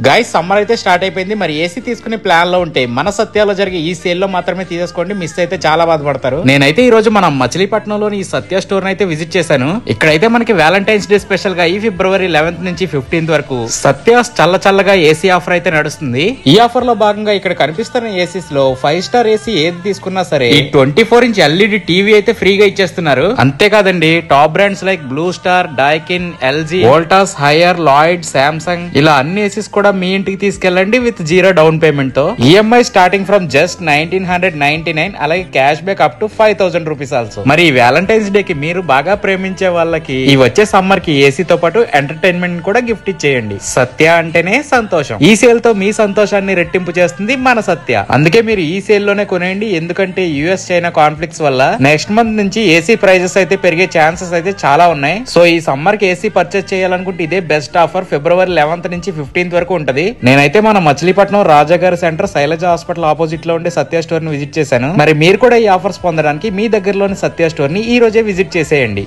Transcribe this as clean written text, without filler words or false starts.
Guys summer అయితే start అయిపోయింది. మరి ఏసీ తీసుకునే ప్లాన్ లో ఉంటే మన సత్యాలో జరిగే ఈ సేల్ లో మాత్రమే తీసేసుకోండి, మిస్ అయితే చాలా బాధపడతారు. నేనైతే ఈ రోజు మనం మచిలీపట్నంలోని ఈ సత్య స్టోర్ అయితే విజిట్ చేశాను. ఇక్కడైతే మనకి వ్యాలంటైన్స్ డే స్పెషల్ గా ఈ ఫిబ్రవరి 11th నుంచి 15th వరకు సత్య చల్లగా ఏసీ ఆఫర్ అయితే నడుస్తుంది. ఈ ఆఫర్ లో భాగంగా ఇక్కడ కనిపిస్తున్న ఏసీస్ లో 5 స్టార్ ఏసీ ఏది తీసుకున్నా సరే ఈ 24-inch LED టీవీ అయితే ఫ్రీగా ఇచ్చేస్తున్నారు. అంతేకాదండి, top brands like blue star, Daikin, LG, Voltas, hire, Lloyd, Samsung ఇలా అన్ని ఏసీస్ కూడా మీ ఇంటికి తీసుకెళ్ళండి విత్ 0 డౌన్ పేమెంట్ తో. ఈఎంఐ స్టార్టింగ్ ఫ్రమ్ జస్ట్ 1999, అలాగే cash back up to 5000 rupees also. మరి వ్యాలంటైన్స్ డే కి మీరు బాగా ప్రేమించే వాళ్ళకి ఈ వచ్చే సమ్మర్ కి ఏసీతో పాటు ఎంటర్టైన్మెంట్ కూడా గిఫ్ట్ ఇచ్చేయండి. సత్య అంటేనే సంతోషం. ఈ సేల్ తో మీ సంతోషాన్ని రెట్టింపు చేస్తుంది మన సత్య. అందుకే మీరు ఈ సేల్ లోనే కొనేయండి. ఎందుకంటే యుఎస్ చైనా కాన్ఫ్లిక్ట్స్ వల్ల నెక్స్ట్ మంత్ నుంచి ఏసీ ప్రైజెస్ అయితే పెరిగే ఛాన్సెస్ అయితే చాలా ఉన్నాయి. సో ఈ సమ్మర్ కి ఏసీ పర్చేస్ చేయాలనుకుంటే ఇదే బెస్ట్ ఆఫర్. ఫిబ్రవరి 11th నుంచి 15th వరకు ఉంటది. నేనైతే మన మచిలీపట్నం రాజాగారి సెంటర్ శైలజ హాస్పిటల్ ఆపోజిట్ లో ఉండే సత్య స్టోర్ ని విజిట్ చేశాను. మరి మీరు కూడా ఈ ఆఫర్స్ పొందడానికి మీ దగ్గరలోని సత్య స్టోర్ ని ఈ రోజే విజిట్ చేసేయండి.